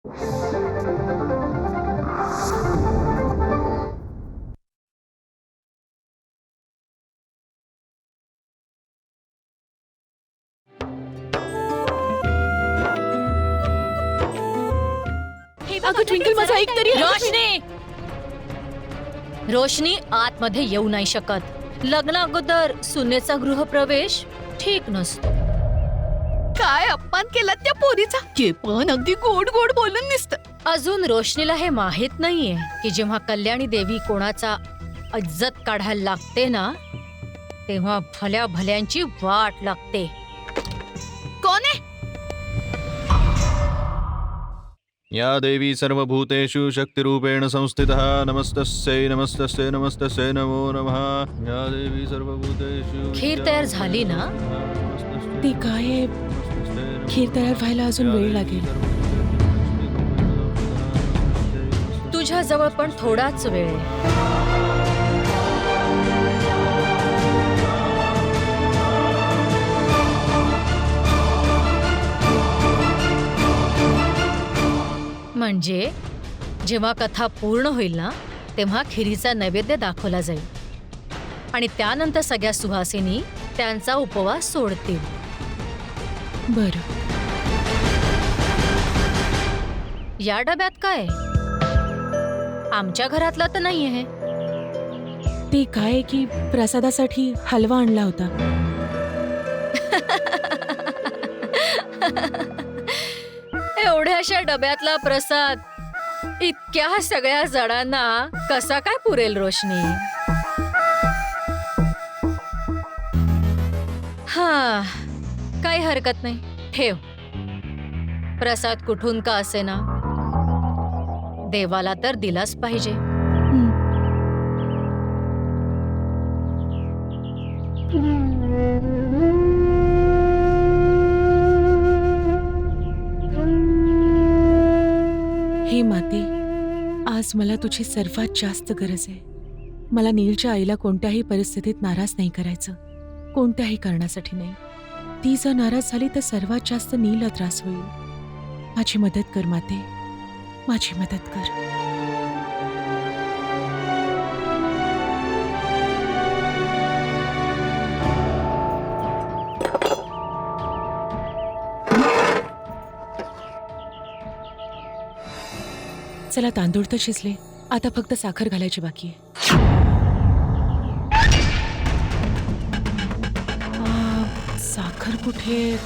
अगं ट्विंकल, माझं ऐक तरी. रोशनी, रोशनी आतमध्ये येऊ नाही शकत. लग्न अगोदर सुनेचा गृहप्रवेश ठीक नसतो. काय अपमान केला त्या पोरीचा. ते पण अगदी गोड गोड बोलून दिसत. अजून रोशनीला हे माहित नाहीये की जेव्हा कल्याणी देवी कोणाचा इज्जत काढायला लागते ना, तेव्हा भल्या भल्यांची वाट लागते. कोण आहे? या देवी सर्वभूतेषु शक्तिरूपेण संस्थितः नमस्तस्यै नमस्तस्यै नमस्तस्यै नमो नमः. या देवी सर्वभूतेषु. खीर तयार झाली ना? ती काय, खीर तयार व्हायला अजून वेळ लागेल. तुझ्या जवळ पण थोडाच वेळ आहे. म्हणजे जेव्हा कथा पूर्ण होईल ना, तेव्हा खिरीचा नैवेद्य दाखवला जाईल आणि त्यानंतर सगळ्या सुहासिनी त्यांचा उपवास सोडतील. बरं. या डब्यात काय? आमच्या घरातलं तर नाही आहे. ते काय की प्रसादासाठी हलवा आणला होता. एवढ्याशा डब्यातला प्रसाद इतक्या सगळ्या जणांना कसा काय पुरेल रोशनी? हा, काही हरकत नाही, ठेव. प्रसाद कुठून का असेना, देवाला तर दिलाच पाहिजे. हे माते, आज मला तुझी सर्वात जास्त गरज आहे. मला नीलच्या आईला कोणत्याही परिस्थितीत नाराज नाही करायचं, कोणत्याही कारणासाठी नाही. ती जर नाराज झाली तर सर्वात जास्त नीलला त्रास होईल. माझी मदत कर माते, माझी मदत कर. चला, तांदूळ तर शिजले, आता फक्त साखर घालायची बाकी आहे. साखर कुठे?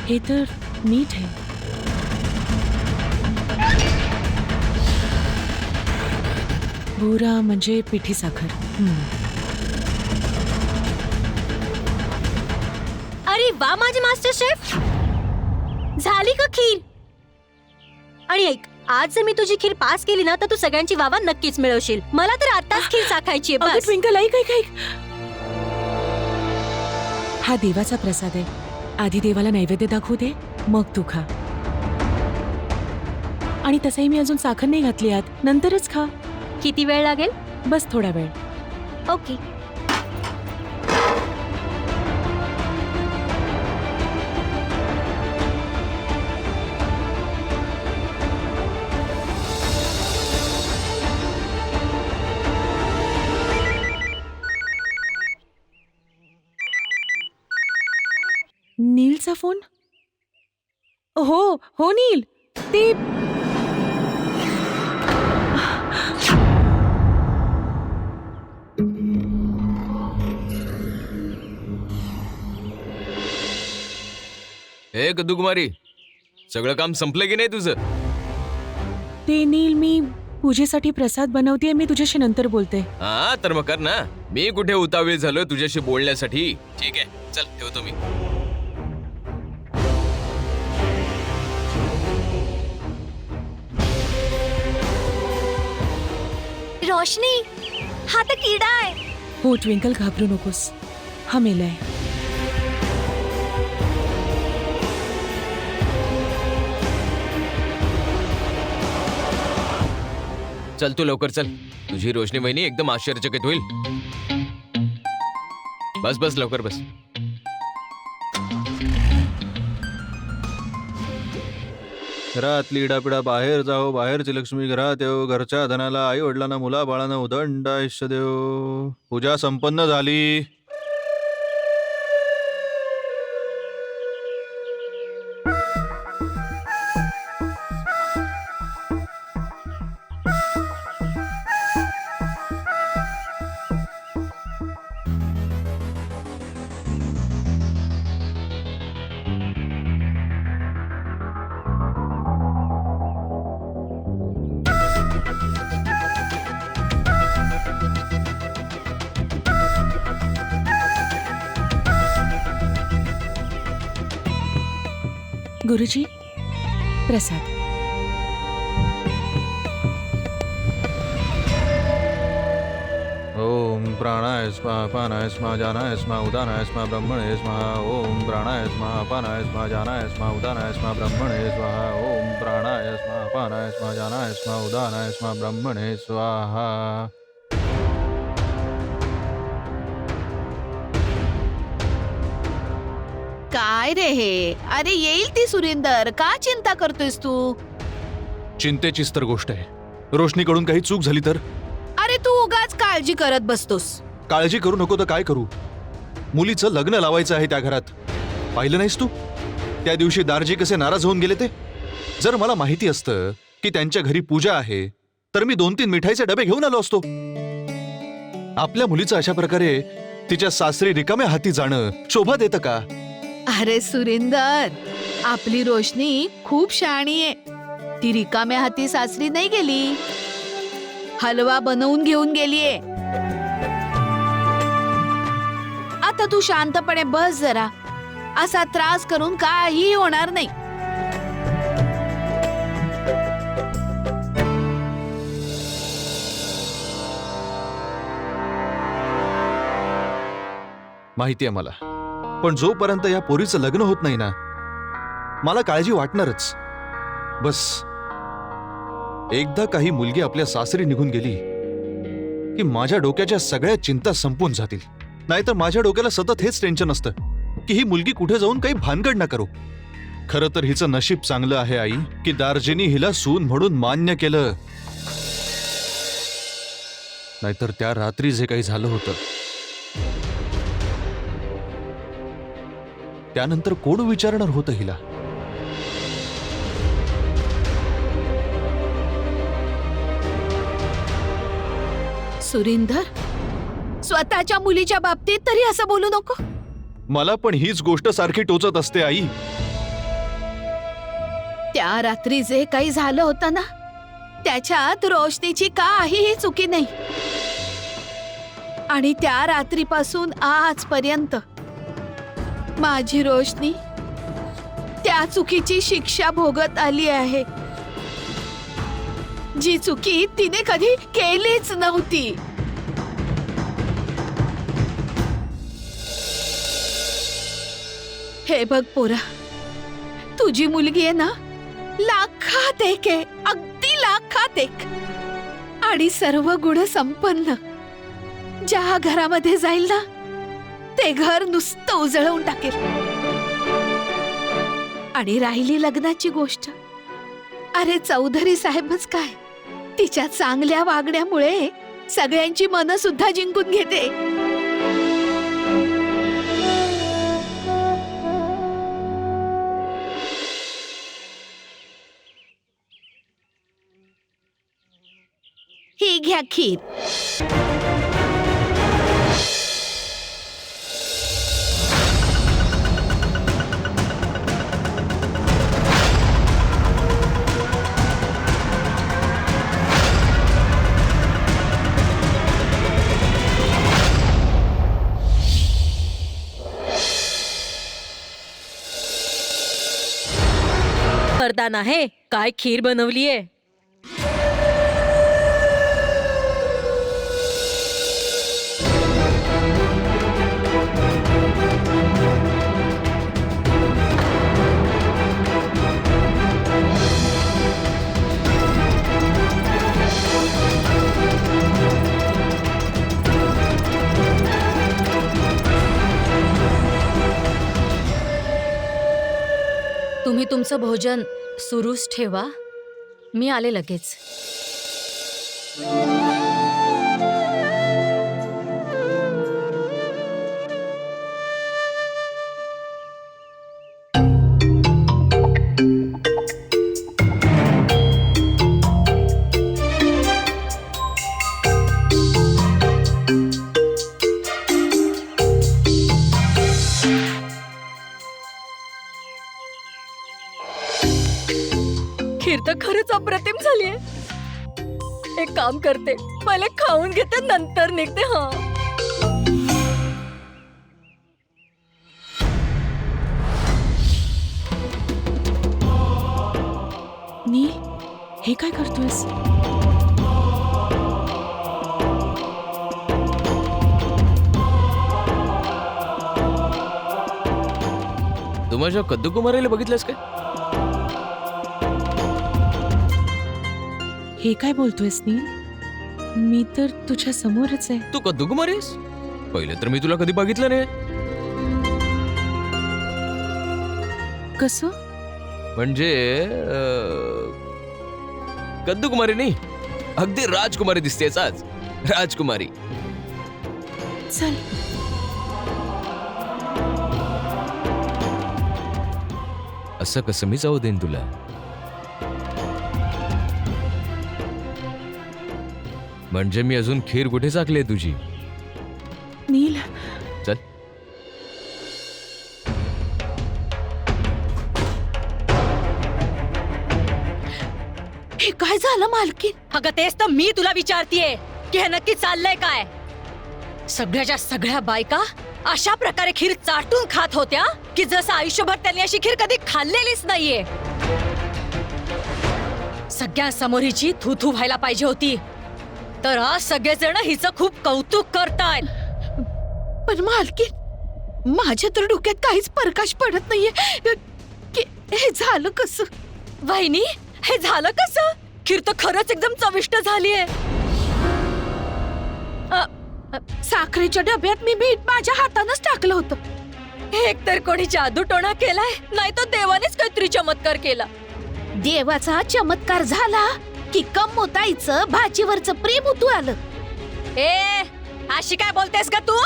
हे तर मीठ आहे. भुरा म्हणजे पिठी साखर. अरे वा माझे मास्टर शेफ, झाली का खीर? आणि ऐक, आज जर मी तुझी खीर पास केली ना तर तू सगळ्यांची वावा नक्कीच मिळवशील. मला तर आताच खीर चाखायची आहे. बस. ट्विंकल, ऐक ऐक ऐक. हा देवाचा प्रसाद आहे. आधी देवाला नैवेद्य दाखवू दे, मग तू खा. आणि तसंही मी अजून साखर नाही घातली आत, नंतरच खा. किती वेळ लागेल? बस थोडा वेळ. ओके. नीलचा फोन? हो हो नील, ते हे कदुकुमारी, सगळं काम संपलं की नाही तुझं? ते नील, मी पूजेसाठी प्रसाद बनवतेय. मी तुझ्याशी नंतर बोलते. हा तर मग कर ना. मी कुठे उतावीळ झालोय तुझ्याशी बोलण्यासाठी. ठीक आहे, चल ठेवतो मी. रोशनी, हा तर किडा आहे. हो ट्विंकल, घाबरू नकोस, हा मेलाय. चल तू लवकर चल. तुझी रोशनी वहिनी एकदम आश्चर्यचकित होईल. बस बस लवकर बस. घरातली इडापिडा बाहेर जाओ, बाहेरची लक्ष्मी घरात येऊ, घरच्या धनाला आई वडिलांना मुला बाळांना उदंड आयुष्य देव. पूजा संपन्न झाली. गुरुजी, प्रसाद. ओम प्राणाय स्वाहा अपानाय स्वाहा जानाय स्वाहा उदानाय स्वाहा ब्रह्मणे स्वाहा. ओम प्राणाय स्वाहा अपानाय स्वाहा जानाय स्वाहा उदानाय स्वाहा ब्रह्मणे स्वाहा. ओम प्राणाय स्वाहा अपानाय स्वाहा जानाय स्वाहा उदानाय स्वाहा ब्रह्मणे स्वाहा. काय रे हे? अरे येईल ती सुरिंदर, का चिंता करतोयस तू? चिंतेचीच तर गोष्ट आहे. रोशनीकडून काही चूक झाली तर? अरे तू उगाच काळजी करत बसतोस. काळजी करू नको तर काय करू? मुलीचं लग्न लावायचं आहे त्या घरात. पाहिलं नाहीस तू त्या दिवशी दारजी कसे नाराज होऊन गेले ते? जर मला माहिती असतं की त्यांच्या घरी पूजा आहे तर मी 2-3 मिठाईचे डबे घेऊन आलो असतो. आपल्या मुलीचं अशा प्रकारे तिच्या सासरी रिकाम्या हाती जाणं शोभा देतं का? अरे सुरिंदर, आपली रोशनी खूप शहाणी आहे. ती रिकाम्या हाती सासरी नाही गेली, हलवा बनवून घेऊन गेलीये. आता तू शांतपणे बस जरा. असा त्रास करून काही होणार नाही. माहितीये मला, पण जोपर्यंत या पोरीचं लग्न होत नाही ना, मला काळजी वाटणारच. बस एकदा काही मुलगी आपल्या सासरी निघून गेली की माझ्या डोक्याच्या सगळ्या चिंता संपून जातील. नाहीतर माझ्या डोक्याला सतत हेच टेन्शन असतं की ही मुलगी कुठे जाऊन काही भानगड ना करू. खरं तर हिचं नशीब चांगलं आहे आई की दार्जिनी हिला सून म्हणून मान्य केलं. नाहीतर त्या रात्री जे काही झालं होतं त्यानंतर कोण विचारणार होतं हिला? सुरिंदर, स्वतःच्या मुलीच्या बाबतीत तरी असं बोलू नको. मला पण हीच गोष्ट सारखी टोचत असते आई. त्या रात्री जे काही झालं होतं ना, त्याच्यात रोशनीची काहीही चुकी नाही. आणि त्या रात्रीपासून आजपर्यंत माझी रोशनी त्या चुकीची शिक्षा भोगत आली आहे, जी चुकी तिने कधी केलीच नव्हती. हे बघ पोरा, तुझी मुलगी आहे ना, लाखात एक आहे, अगदी लाखात एक. आणि सर्व गुण संपन्न. ज्या घरामध्ये जाईल ना, ते घर नुसतं उजळवून टाकेल. आणि राहिली लग्नाची गोष्ट, अरे चौधरी साहेबच काय, तिच्या चांगल्या वागण्यामुळे सगळ्यांची मनं सुद्धा जिंकून घेते. ही घ्या खीर. वरदान आहे. काय खीर बनवलीये. तुम्ही तुमचं भोजन सुरूच ठेवा, मी आले लगेच. खीर तर खरंच अप्रतिम झालीये. एक काम करते, पहिले खाऊन घेते नंतर निघते. हा नील, हे काय करतोयस? तू माझ्या कद्दुकुमारीला बघितलंस काय? हे काय बोलतोयस नील? मी तर तुझ्या समोरच आहे. तू कद्दुकुमारी आहेस? पहिले तर मी तुला कधी बघितलं नाही. कसं? म्हणजे कद्दुकुमारी नाही, अगदी राजकुमारी दिसतेस आज. राजकुमारी. चल. असं कसं मी जाऊ देईन तुला? म्हणजे मी अजून खीर कुठे चाकली तुझी? नील, चल. हे काय झालं मालकीन? अगं तेच तर मी तुला विचारतीये की हे नक्की चाललंय काय. सगळ्याच्या सगळ्या बायका अशा प्रकारे खीर चाटून खात होत्या की जसं आयुष्यभर त्यांनी अशी खीर कधी खाल्लेलीच नाहीये. सगळ्यांसमोर हिची थू व्हायला पाहिजे होती, तर आज सगळेजण हिचं खूप कौतुक करतायत. पण मालकीन, माझ्या तर डोक्यात काहीच प्रकाश पडत नाहीये की हे झालं कसं. वहिनी, हे झालं कसं? खीर तर खरंच एकदम चविष्ट झालीये. साखरेच्या डब्यात मी मीठ माझ्या हातानंच टाकलं होतं. एक तर कोणी जादूटोणा केलाय, नाही तर देवानेच काहीतरी चमत्कार केला. देवाचा चमत्कार झाला की कमोताईचं भाजीवरचं प्रेम उतू आलं. ए, अशी काय बोलतेस का तू?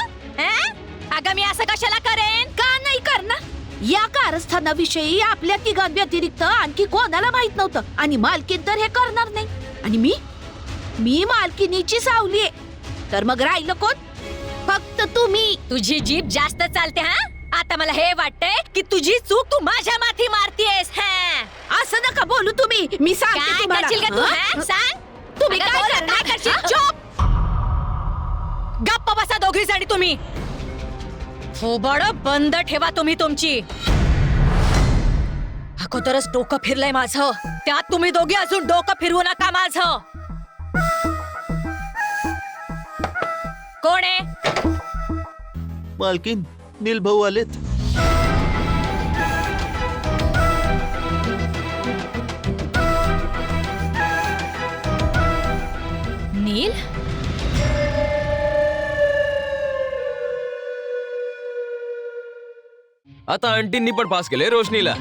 अगं मी असं कशाला करेन? का नाही करणार? या कारस्थानाविषयी आपल्या तिघांव्यतिरिक्त आणखी कोणाला माहित नव्हतं, आणि मालकीन तर हे करणार नाही. आणि मी मालकिनीची सावली आहे, तर मग राहिलं कोण? फक्त तुम्ही. तुझी जीभ जास्त चालते. हा, आता मला हे वाटतंय की तुझी चूक तू माझ्या माथी मारतीयस. असं नका बोलू तुम्ही. मी सांगते काय तुम्हाला. करशील का तू? हं? सांग. तुम्ही अगं काय बोल, करणार? काय करशील? हं? चुप. गप्प बसा दोघी जणी तुम्ही. थोबड बंद ठेवा तुम्ही तुमची. अगोदरच डोकं फिरलंय माझं, त्यात तुम्ही दोघी अजून डोकं फिरवू नका माझं. कोण आहे? मालकीन, नील भाऊ आलेत. नील? आता आंटींनी पण पास केले रोशनीला.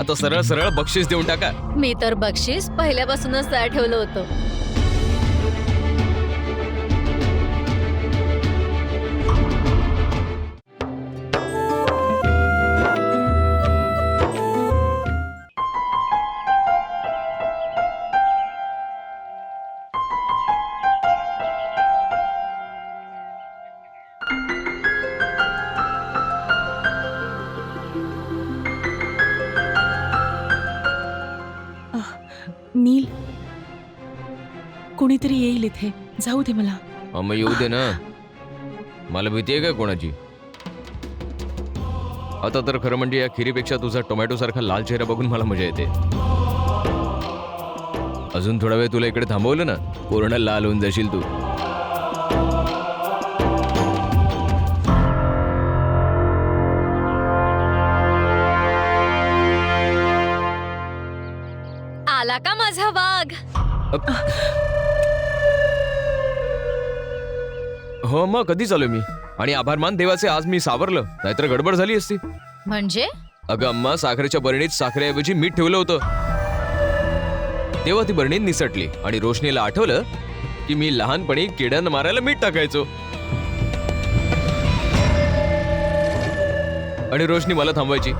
आता सरळ सरळ बक्षीस देऊन टाका. मी तर बक्षीस पहिल्यापासूनच तयार ठेवलं होतं. नील, कोणीतरी येईल इथे. जाऊ दे मला. मग येऊ दे ना. मला भीती आहे का कोणाची? आता तर खरं म्हणजे या खिरीपेक्षा तुझा टोमॅटो सारखा लाल चेहरा बघून मला मजा येते. अजून थोडा वेळ तुला इकडे थांबवलं ना, पूर्ण लाल होऊन जाशील तू. आला का माझा वाघ? हो, मग कधी चालू मी. आणि आभार मान देवाचे, आज मी सावरलं, नाहीतर गडबड झाली असती. म्हणजे अगं अम्मा, साखरेच्या बरणीत साखरेऐवजी मीठ ठेवलं होतं. तेव्हा ती बरणी निसटली आणि रोशनीला आठवलं की मी लहानपणी किड्यांना मारायला मीठ टाकायचो. आणि रोशनी मला थांबवायची.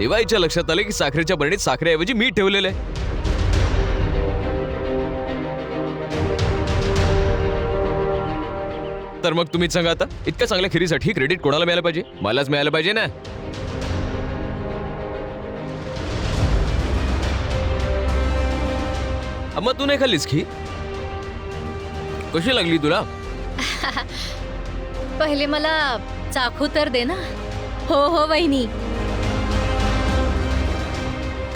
तेव्हा हिच्या लक्षात आलं की साखरेच्या बरणीत साखरेऐवजी मीठ ठेवलेलं आहे. तर मग तुम्हीच सांगा आता, इतक्या चांगल्या खिरीसाठी क्रेडिट कोणाला मिळालं पाहिजे? मलाच मिळालं पाहिजे ना. अम्मा, तू नाही खाल्लीस खीर? कशी लागली तुला? पहिले मला चाखू तर दे ना. हो हो वहिनी,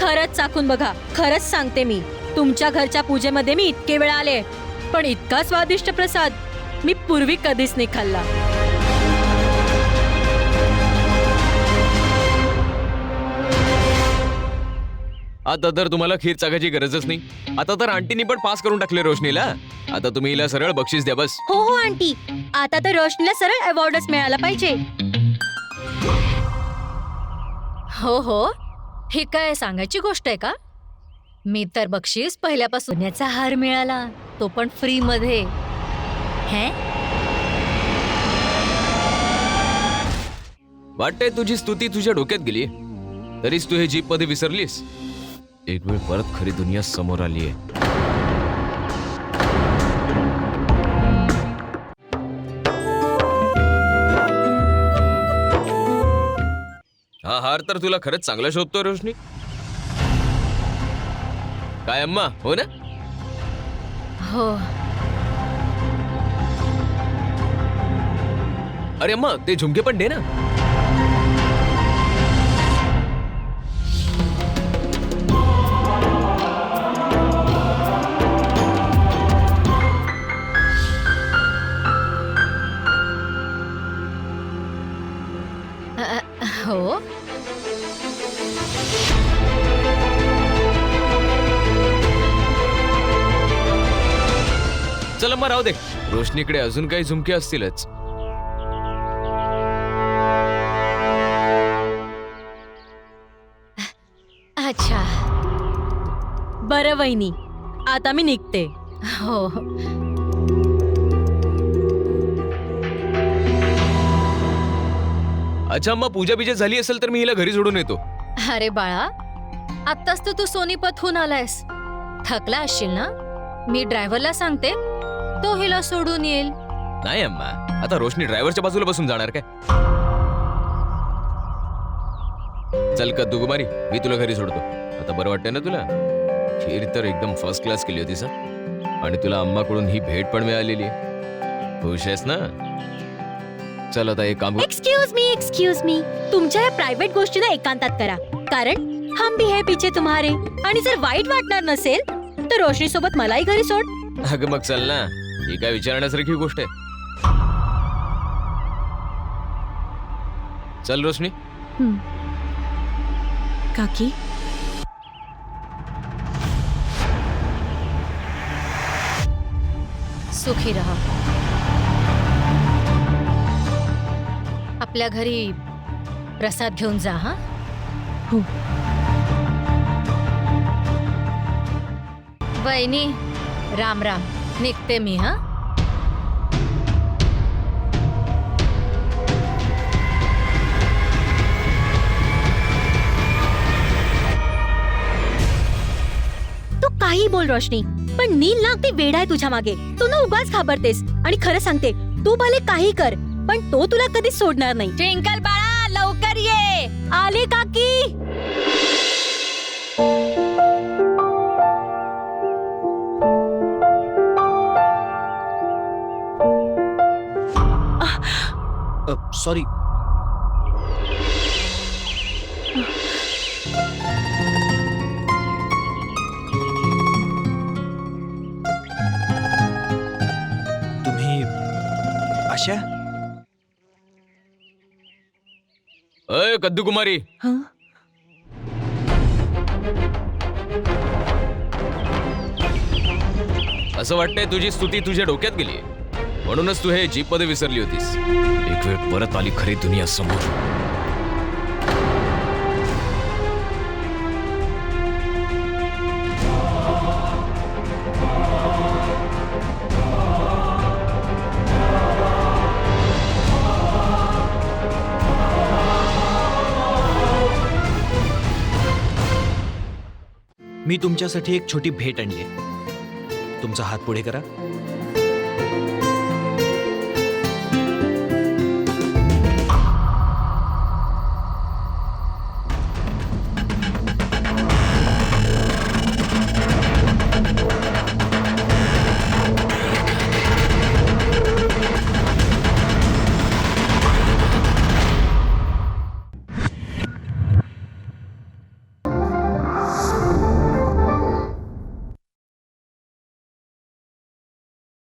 खरंच चाखून बघा. खरंच सांगते मी, तुमच्या घरच्या पूजेमध्ये मी इतके वेळा आले, पण इतका स्वादिष्ट प्रसाद मी पूर्वी कधीच नाही खाल्ला. आता तर तुम्हाला खीर चाकायची गरजच नाही. आता तर आंटीनी पण पास करून टाकले रोशनीला. आता तुम्ही हिला सरळ बक्षीस द्या बस. हो हो आंटी, आता तर रोशनीला सरळ अवॉर्डच मिळाला पाहिजे. हो हो, ही काय सांगायची गोष्ट आहे का? मी तर बक्षीस पहिल्यापासून याचा हार मिळाला, तो पण फ्री मध्ये. हे वाटतंय तुझी स्तुती तुझ्या डोक्यात गेली, तरीच तू हे जीप मध्ये विसरलीस. एक वेळ परत खरी दुनिया समोर आलीये. हा हार तर तुला खरंच चांगला शोधतोय रोशनी. काय अम्मा, हो ना? हो. अरे अम्मा, ते झुमके पण दे ना. हो. चल अम्मा, राहू दे. रोशनीकडे अजून काही झुमके असतीलच. अच्छा. बरं वहिनी, आता मी निघते. हो. अच्छा अम्मा, पूजा बिजा झाली असेल तर मी हिला घरी सोडून येतो. अरे बाळा, आत्ताच तर तू सोनीपतहून आलायस. थकला असशील ना? मी ड्रायव्हरला सांगते, तो हिला सोडून येईल. नाही अम्मा, आता रोशनी ड्रायव्हरच्या बाजूला बसून जाणार काय? चल कद्दू कुमारी, मी तुला घरी सोडतो. आता बरं वाटतंय ना तुला? खीर तर एकदम फर्स्ट क्लास केली होतीस. आणि तुला अम्माकडून ही भेट पण मिळालेली आहे. खुश आहेस ना? चल आता एक काम कर. एक्सक्यूज मी, तुमच्या या प्रायव्हेट गोष्टी ना एकांतात करा, कारण हम भी है पीछे तुम्हारे. आणि जर वाईट वाटणार नसेल तर रोशनी सोबत मलाही घरी सोड. अगं मग चल ना, ही काय विचारण्यासारखी गोष्ट आहे. चल रोशनी. काकी, सुखी रहा. आपल्या घरी प्रसाद घेऊन जा. हा. हो. वहिनी, राम राम. निघते मी. हा. तू काही बोल रोशनी, पण नील ना ते वेडा आहे तुझ्या मागे. तू ना उगाच घाबरतेस. आणि खरं सांगते, तू भले काही कर, पण तो तुला कधीच सोडणार नाही. ट्विंकल बाळा, लवकर ये. आले काकी. सॉरी. तुम्ही आशा? अय कद्दू कुमारी, हं? असं वाटतंय तुझी स्तुती तुझ्या डोक्यात गेली, म्हणूनच तू हे जीप मध्ये विसरली होतीस. एक वेळ परत आली खरी दुनिया समोर. मी तुमच्यासाठी एक छोटी भेट आणली. तुमचा हात पुढे करा.